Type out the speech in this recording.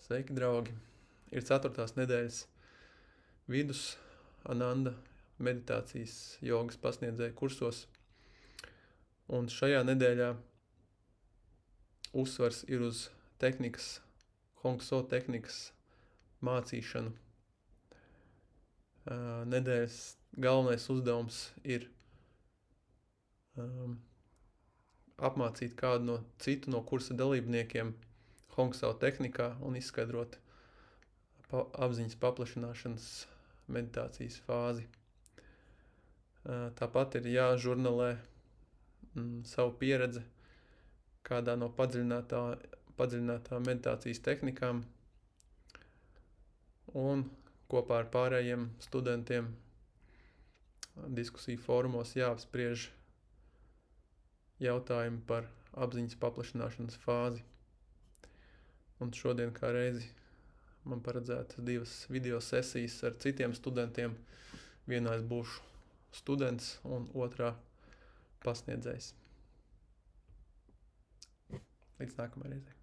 Sveiki, draugi! Ir 4. nedēļas vidus Ananda meditācijas jogas pasniedzēja kursos. Un šajā nedēļā uzsvars ir uz tehnikas, Hongso tehnikas mācīšanu. Nedēļas galvenais uzdevums ir apmācīt kādu no citu no kursa dalībniekiem Hongso tehnikā un izskaidrot apziņas paplašināšanas meditācijas fāzi. Tāpat ir jāžurnalē savu pieredzi kādā no padziļinātā meditācijas tehnikām un kopā ar pārējiem studentiem diskusiju fórumos jāapspriež jautājumi par apziņas paplašināšanas fāzi. Un šodien kā reizi man paredzētas 2 video sesijas ar citiem studentiem. Vienā es būšu students un otrā pasniedzējs. Līdz nākamajai reizei.